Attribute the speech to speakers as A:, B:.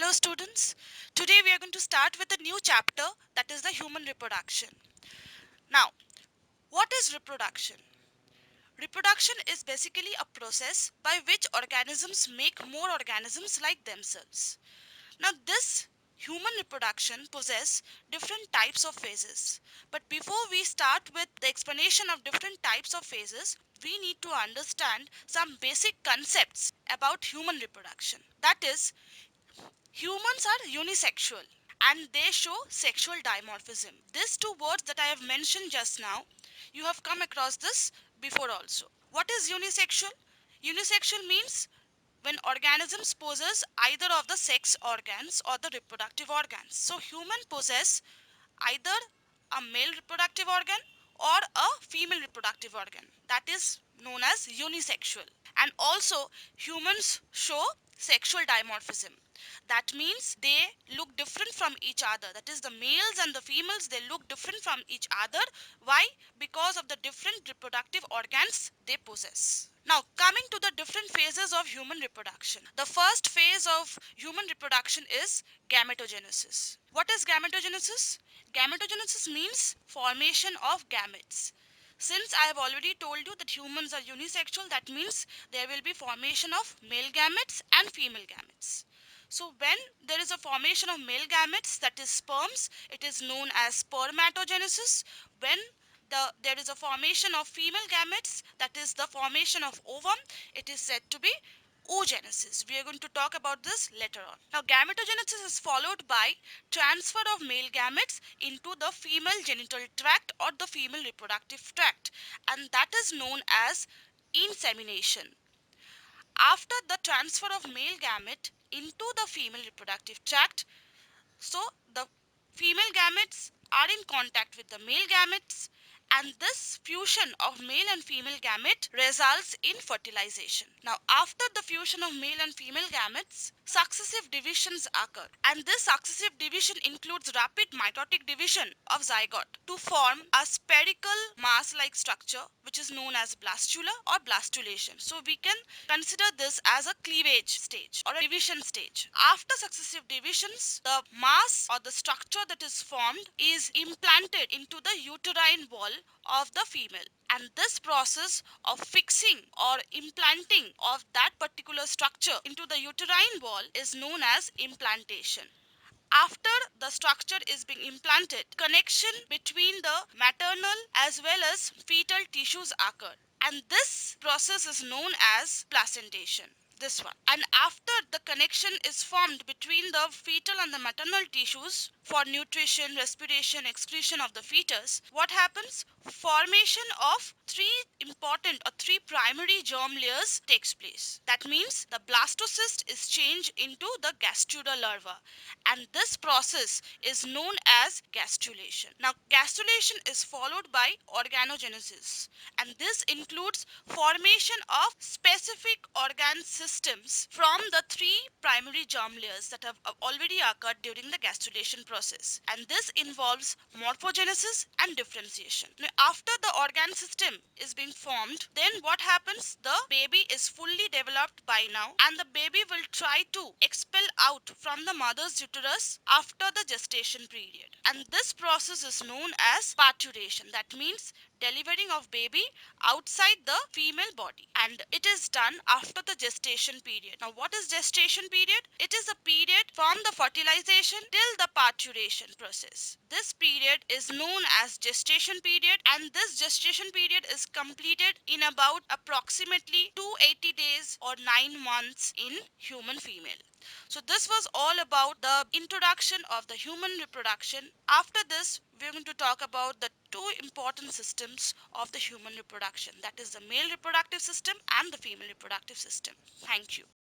A: Hello students, today we are going to start with a new chapter, that is the human reproduction. Now, what is reproduction? Reproduction is basically a process by which organisms make more organisms like themselves. Now this human reproduction possess different types of phases. But before we start with the explanation of different types of phases, we need to understand some basic concepts about human reproduction. That is, humans are unisexual and they show sexual dimorphism. These two words that I have mentioned just now, you have come across this before also. What is unisexual? Unisexual means when organisms possess either of the sex organs or the reproductive organs. So human possess either a male reproductive organ or a female reproductive organ. That is known as unisexual. And also humans show sexual dimorphism. That means they look different from each other. That is, the males and the females, they look different from each other. Why? Because of the different reproductive organs they possess. Now, coming to the different phases of human reproduction. The first phase of human reproduction is gametogenesis. What is gametogenesis? Gametogenesis means formation of gametes. Since I have already told you that humans are unisexual, that means there will be formation of male gametes and female gametes. So when there is a formation of male gametes, that is sperms, it is known as spermatogenesis. When there is a formation of female gametes, that is the formation of ovum, it is said to be oogenesis. We are going to talk about this later on. Now gametogenesis is followed by transfer of male gametes into the female genital tract or the female reproductive tract, and that is known as insemination. After the transfer of male gamete into the female reproductive tract, so the female gametes are in contact with the male gametes, and this fusion of male and female gamete results in fertilization. Now after the fusion of male and female gametes, successive divisions occur, and this successive division includes rapid mitotic division of zygote to form a spherical mass like structure which is known as blastula or blastulation. So we can consider this as a cleavage stage or a division stage. After successive divisions, the mass or the structure that is formed is implanted into the uterine wall of the female, and this process of fixing or implanting of that particular structure into the uterine wall is known as implantation. After the structure is being implanted, connection between the maternal as well as fetal tissues occur, and this process is known as placentation. This one. And after the connection is formed between the fetal and the maternal tissues for nutrition, respiration, excretion of the fetus, what happens? Formation of three primary germ layers takes place. That means the blastocyst is changed into the gastrula larva, and this process is known as gastrulation. Now gastrulation is followed by organogenesis, and this includes formation of specific organ systems from the three primary germ layers that have already occurred during the gastrulation process, and this involves morphogenesis and differentiation. Now, after the organ system is being formed, then what happens? The baby is fully developed by now, and the baby will try to expel out from the mother's uterus after the gestation period, and this process is known as parturition. That means delivering of baby outside the female body, and it is done after the gestation period. Now what is gestation period? It is a period from the fertilization till the parturition process. This period is known as gestation period, and this gestation period is completed in about approximately 280 days or 9 months in human female. So this was all about the introduction of the human reproduction. After this, we're going to talk about the two important systems of the human reproduction, that is the male reproductive system and the female reproductive system. Thank you.